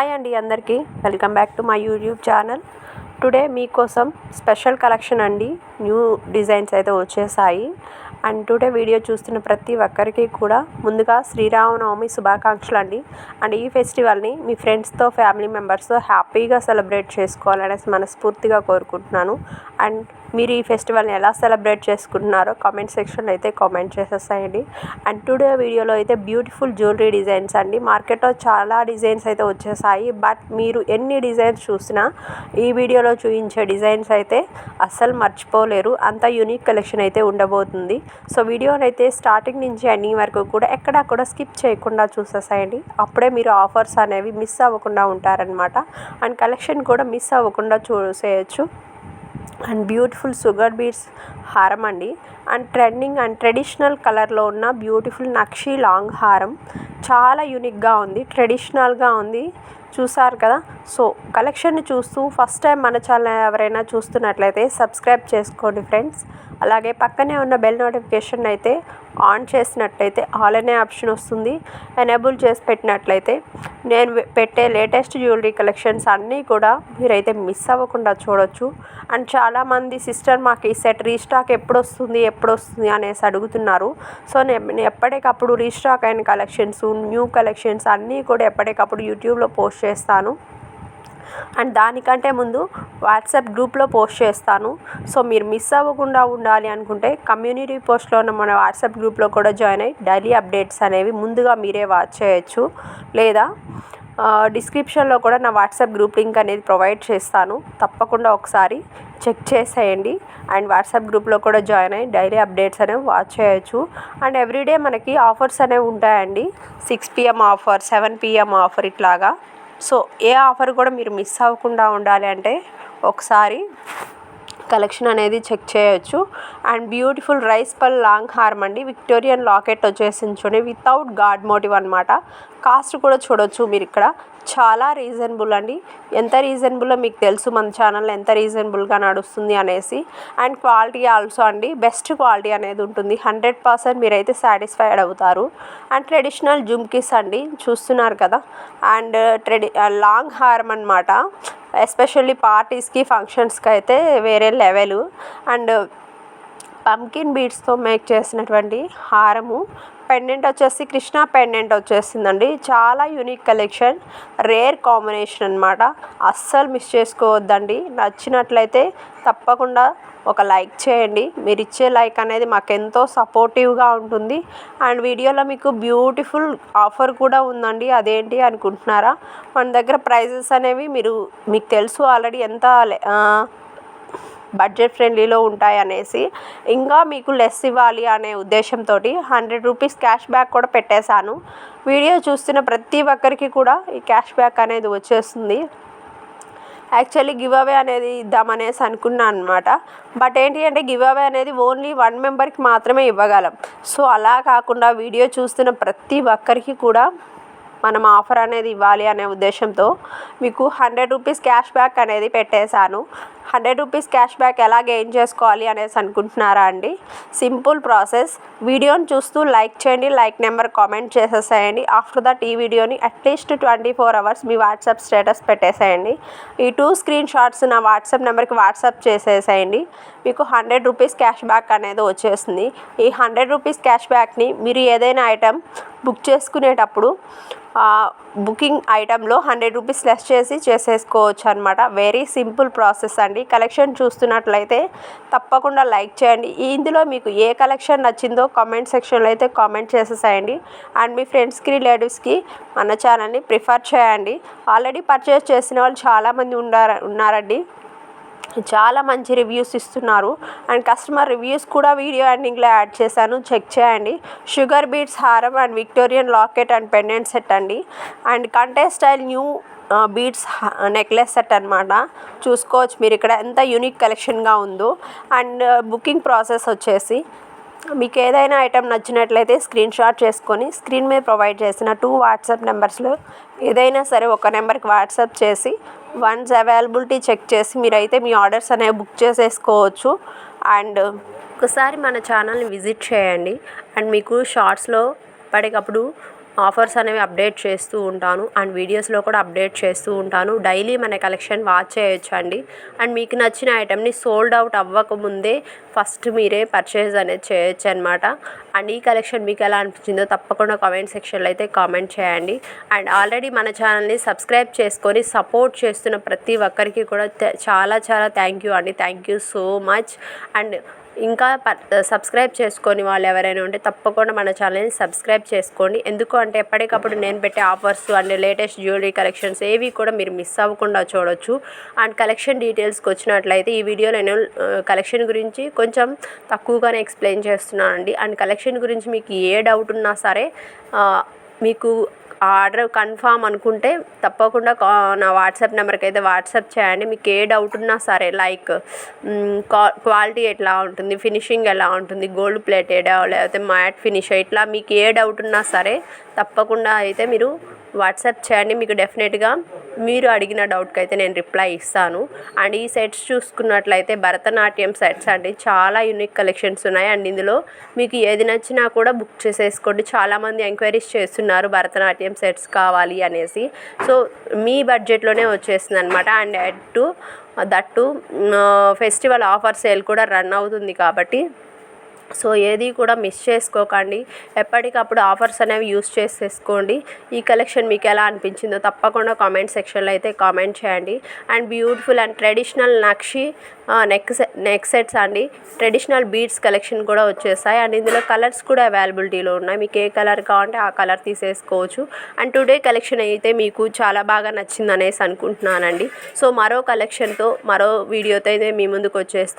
Hi అండి అందరికీ welcome back to my YouTube channel. Today మీకోసం స్పెషల్ కలెక్షన్ అండి, న్యూ డిజైన్స్ అయితే వచ్చేసాయి. అండ్ టుడే వీడియో చూస్తున్న ప్రతి ఒక్కరికి కూడా ముందుగా శ్రీరామనవమి శుభాకాంక్షలు అండి. అండ్ ఈ ఫెస్టివల్ని మీ ఫ్రెండ్స్తో ఫ్యామిలీ మెంబర్స్తో హ్యాపీగా సెలబ్రేట్ చేసుకోవాలనేసి మనస్ఫూర్తిగా కోరుకుంటున్నాను. అండ్ మీరు ఈ ఫెస్టివల్ని ఎలా సెలబ్రేట్ చేసుకుంటున్నారో కామెంట్ సెక్షన్లో అయితే కామెంట్ చేసేస్తాయండి. అండ్ టుడే వీడియోలో అయితే బ్యూటిఫుల్ జ్యువెలరీ డిజైన్స్ అండి. మార్కెట్లో చాలా డిజైన్స్ అయితే వచ్చేసాయి, బట్ మీరు ఎన్ని డిజైన్స్ చూసినా ఈ వీడియోలో చూపించే డిజైన్స్ అయితే అస్సలు మర్చిపోలేరు. అంత యూనిక్ కలెక్షన్ అయితే ఉండబోతుంది. సో వీడియోని అయితే స్టార్టింగ్ నుంచి ఎండింగ్ వరకు కూడా ఎక్కడా కూడా స్కిప్ చేయకుండా చూసేసాయండి. అప్పుడే మీరు ఆఫర్స్ అనేవి మిస్ అవ్వకుండా ఉంటారనమాట. అండ్ కలెక్షన్ కూడా మిస్ అవ్వకుండా చూసేయచ్చు. అండ్ బ్యూటిఫుల్ షుగర్ బీడ్స్ హారం అండి. అండ్ ట్రెండింగ్ అండ్ ట్రెడిషనల్ కలర్లో ఉన్న బ్యూటిఫుల్ నక్షి లాంగ్ హారం చాలా యూనిక్గా ఉంది, ట్రెడిషనల్గా ఉంది. చూసారు కదా. సో కలెక్షన్ని చూస్తూ ఫస్ట్ టైం మన ఛానల్ ఎవరైనా చూస్తున్నట్లయితే సబ్స్క్రైబ్ చేసుకోండి ఫ్రెండ్స్. అలాగే పక్కనే ఉన్న బెల్ నోటిఫికేషన్ అయితే ఆన్ చేసినట్లయితే ఆల్ అనే ఆప్షన్ వస్తుంది. ఎనేబుల్ చేసి పెట్టినట్లయితే నేను పెట్టే లేటెస్ట్ జ్యువెలరీ కలెక్షన్స్ అన్నీ కూడా మీరైతే మిస్ అవ్వకుండా చూడొచ్చు. అండ్ చాలామంది సిస్టర్ మాకు ఈ సెట్ రీస్టాక్ ఎప్పుడు వస్తుంది అనేసి అడుగుతున్నారు. సో నేను ఎప్పటికప్పుడు రీస్టాక్ అయిన కలెక్షన్స్, న్యూ కలెక్షన్స్ అన్నీ కూడా ఎప్పటికప్పుడు యూట్యూబ్లో పోస్ట్ చేస్తాను. అండ్ దానికంటే ముందు వాట్సాప్ గ్రూప్లో పోస్ట్ చేస్తాను. సో మీరు మిస్ అవ్వకుండా ఉండాలి అనుకుంటే కమ్యూనిటీ పోస్ట్లో ఉన్న మన వాట్సాప్ గ్రూప్లో కూడా జాయిన్ అయ్యి డైలీ అప్డేట్స్ అనేవి ముందుగా మీరే వాచ్ చేయొచ్చు. లేదా డిస్క్రిప్షన్లో కూడా నా వాట్సాప్ గ్రూప్ లింక్ అనేది ప్రొవైడ్ చేస్తాను. తప్పకుండా ఒకసారి చెక్ చేసేయండి. అండ్ వాట్సాప్ గ్రూప్లో కూడా జాయిన్ అయ్యి డైలీ అప్డేట్స్ అనేవి వాచ్ చేయొచ్చు. అండ్ ఎవ్రీడే మనకి ఆఫర్స్ అనేవి ఉంటాయండి. 6 PM ఆఫర్, 7 PM ఆఫర్ ఇట్లాగా. సో ఏ ఆఫర్ కూడా మీరు మిస్ అవ్వకుండా ఉండాలి అంటే ఒకసారి కలెక్షన్ అనేది చెక్ చేయొచ్చు. అండ్ బ్యూటిఫుల్ రైస్ పల్ లాంగ్ హార్మ్ అండి. విక్టోరియన్ లాకెట్ వచ్చేసింది చూడండి, వితౌట్ గాడ్ మోటివ్ అనమాట. కాస్ట్ కూడా చూడొచ్చు మీరు ఇక్కడ. చాలా రీజనబుల్ అండి. ఎంత రీజనబుల్లో మీకు తెలుసు మన ఛానల్లో ఎంత రీజనబుల్గా నడుస్తుంది అనేసి. అండ్ క్వాలిటీ ఆల్సో అండి బెస్ట్ క్వాలిటీ అనేది ఉంటుంది. 100% మీరైతే సాటిస్ఫైడ్ అవుతారు. అండ్ ట్రెడిషనల్ జుమ్కీస్ అండి, చూస్తున్నారు కదా. అండ్ లాంగ్ హార్మ్ అనమాట. ఎస్పెషల్లీ పార్టీస్కి, ఫంక్షన్స్కి అయితే వేరే లెవెల్. అండ్ పంకిన్ బీడ్స్తో మేక్ చేసినటువంటి హారము. పెండెంట్ వచ్చేసి కృష్ణా పెండెంట్ వచ్చేసిందండి. చాలా యూనిక్ కలెక్షన్, రేర్ కాంబినేషన్ అనమాట. అస్సలు మిస్ చేసుకోవద్దండి. నచ్చినట్లయితే తప్పకుండా ఒక లైక్ చేయండి. మీరు ఇచ్చే లైక్ అనేది మాకు ఎంతో సపోర్టివ్గా ఉంటుంది. అండ్ వీడియోలో మీకు బ్యూటిఫుల్ ఆఫర్ కూడా ఉందండి. అదేంటి అనుకుంటున్నారా? మన దగ్గర ప్రైజెస్ అనేవి మీకు తెలుసు ఆల్రెడీ ఎంత బడ్జెట్ ఫ్రెండ్లీలో ఉంటాయి అనేసి. ఇంకా మీకు లెస్ ఇవ్వాలి అనే ఉద్దేశంతో 100 రూపీస్ క్యాష్ బ్యాక్ కూడా పెట్టేశాను. వీడియో చూస్తున్న ప్రతి ఒక్కరికి కూడా ఈ క్యాష్ బ్యాక్ అనేది వచ్చేస్తుంది. యాక్చువల్లీ గివ్ అవే అనేది ఇద్దామనేసి అనుకున్నాను అనమాట. బట్ ఏంటి అంటే గివ్ అవే అనేది ఓన్లీ 1 మెంబర్కి మాత్రమే ఇవ్వగలం. సో అలా కాకుండా వీడియో చూస్తున్న ప్రతి ఒక్కరికి కూడా మనం ఆఫర్ అనేది ఇవ్వాలి అనే ఉద్దేశంతో మీకు 100 రూపీస్ క్యాష్ బ్యాక్ అనేది పెట్టేశాను. 100 రూపీస్ క్యాష్ బ్యాక్ ఎలా గెయిన్ చేసుకోవాలి అనేసి అనుకుంటున్నారా అండి? Simple process. వీడియోని చూస్తూ లైక్ చేయండి, లైక్ నెంబర్ కామెంట్ చేసేసేయండి. ఆఫ్టర్ దట్ ఈ వీడియోని అట్లీస్ట్ 24 hours మీ వాట్సాప్ స్టేటస్ పెట్టేసేయండి. ఈ 2 స్క్రీన్ షాట్స్ నా వాట్సాప్ నెంబర్కి వాట్సాప్ చేసేసేయండి. మీకు 100 రూపీస్ క్యాష్ బ్యాక్ అనేది వచ్చేస్తుంది. ఈ 100 రూపీస్ క్యాష్ బ్యాక్ని మీరు ఏదైనా ఐటెం బుక్ చేసుకునేటప్పుడు బుకింగ్ ఐటెంలో 100 రూపీస్ లెస్ చేసేసుకోవచ్చు అనమాట. వెరీ సింపుల్ ప్రాసెస్ అండి. కలెక్షన్ చూస్తున్నట్లయితే తప్పకుండా లైక్ చేయండి. ఇందులో మీకు ఏ కలెక్షన్ నచ్చిందో కామెంట్ సెక్షన్లో అయితే కామెంట్ చేసేసేయండి. అండ్ మీ ఫ్రెండ్స్కి, రిలేటివ్స్కి మన ఛానల్ని ప్రిఫర్ చేయండి. ఆల్రెడీ పర్చేస్ చేసిన వాళ్ళు చాలామంది ఉన్నారండి. చాలా మంచి రివ్యూస్ ఇస్తున్నారు. అండ్ కస్టమర్ రివ్యూస్ కూడా వీడియో ఎండింగ్లో యాడ్ చేశాను, చెక్ చేయండి. షుగర్ బీడ్స్ హారం and Victorian locket and pendant set అండి. అండ్ కంటే style new beads necklace set అనమాట. చూసుకోవచ్చు మీరు ఇక్కడ ఎంత యూనిక్ కలెక్షన్గా ఉందో. అండ్ బుకింగ్ ప్రాసెస్ వచ్చేసి మీకు ఏదైనా ఐటెం నచ్చినట్లయితే స్క్రీన్ షాట్ చేసుకొని స్క్రీన్ మీద ప్రొవైడ్ చేసిన 2 వాట్సాప్ నెంబర్స్లో ఏదైనా సరే ఒక నెంబర్కి వాట్సాప్ చేసి వన్స్ అవైలబిలిటీ చెక్ చేసి మీరైతే మీ ఆర్డర్స్ అనేవి బుక్ చేసేసుకోవచ్చు. అండ్ ఒకసారి మన ఛానల్ని విజిట్ చేయండి. అండ్ మీకు షార్ట్స్లో పడేటప్పుడు ఆఫర్స్ అనేవి అప్డేట్ చేస్తూ ఉంటాను అండ్ వీడియోస్లో కూడా అప్డేట్ చేస్తూ ఉంటాను. డైలీ మన కలెక్షన్ వాచ్ చేయొచ్చు అండి. అండ్ మీకు నచ్చిన ఐటెంని సోల్డ్ అవుట్ అవ్వకముందే ఫస్ట్ మీరే పర్చేజ్ అనేది చేయొచ్చు అనమాట. అండ్ ఈ కలెక్షన్ మీకు ఎలా అనిపించిందో తప్పకుండా కామెంట్ సెక్షన్లో అయితే కామెంట్ చేయండి. అండ్ ఆల్రెడీ మన ఛానల్ని సబ్స్క్రైబ్ చేసుకొని సపోర్ట్ చేస్తున్న ప్రతి ఒక్కరికి కూడా చాలా చాలా థ్యాంక్ యూ అండి. Thank you so much. And ఇంకా సబ్స్క్రైబ్ చేసుకొని వాళ్ళు ఎవరైనా ఉంటే తప్పకుండా మన ఛానల్ని సబ్స్క్రైబ్ చేసుకోండి. ఎందుకు అంటే ఎప్పటికప్పుడు నేను పెట్టే offers and latest jewellery collections ఏవి కూడా మీరు మిస్ అవ్వకుండా చూడొచ్చు. అండ్ కలెక్షన్ డీటెయిల్స్కి వచ్చినట్లయితే ఈ వీడియోలో నేను కలెక్షన్ గురించి కొంచెం తక్కువగానే ఎక్స్ప్లెయిన్ చేస్తున్నానండి. అండ్ కలెక్షన్ గురించి మీకు ఏ డౌట్ ఉన్నా సరే మీకు ఆర్డర్ కన్ఫామ్ అనుకుంటే తప్పకుండా నా వాట్సాప్ నెంబర్కి అయితే వాట్సాప్ చేయండి. మీకు ఏ డౌట్ ఉన్నా సరే లైక్ క్వాలిటీ ఎట్లా ఉంటుంది, ఫినిషింగ్ ఎలా ఉంటుంది, గోల్డ్ ప్లేటెడా లేకపోతే మ్యాట్ ఫినిష్, ఇట్లా మీకు ఏ డౌట్ ఉన్నా సరే తప్పకుండా అయితే మీరు వాట్సాప్ చేయండి. మీకు డెఫినెట్గా మీరు అడిగిన డౌట్కి అయితే నేను రిప్లై ఇస్తాను. అండ్ ఈ సెట్స్ చూసుకున్నట్లయితే భరతనాట్యం సెట్స్ అండి. చాలా యూనిక్ కలెక్షన్స్ ఉన్నాయి. అండ్ ఇందులో మీకు ఏది నచ్చినా కూడా బుక్ చేసేసుకోండి. చాలామంది ఎంక్వైరీస్ చేస్తున్నారు భరతనాట్యం సెట్స్ కావాలి అనేసి. సో మీ బడ్జెట్లోనే వచ్చేస్తుంది అనమాట. And that festival offer sale కూడా రన్ అవుతుంది కాబట్టి సో ఏది కూడా మిస్ చేసుకోకండి. ఎప్పటికప్పుడు ఆఫర్స్ అనేవి యూస్ చేసేసుకోండి. ఈ కలెక్షన్ మీకు ఎలా అనిపించిందో తప్పకుండా కామెంట్ సెక్షన్లో అయితే కామెంట్ చేయండి. And beautiful and traditional nakshi neck sets అండి. ట్రెడిషనల్ బీడ్స్ కలెక్షన్ కూడా వచ్చేసాయి. అండ్ ఇందులో కలర్స్ కూడా అవైలబిలిటీలో ఉన్నాయి. మీకు ఏ కలర్ కావాలంటే ఆ కలర్ తీసేసుకోవచ్చు. అండ్ టుడే కలెక్షన్ అయితే మీకు చాలా బాగా నచ్చింది అనేసి అనుకుంటున్నానండి. సో మరో కలెక్షన్తో మరో వీడియోతో అయితే మీ ముందుకు వచ్చేస్తాను.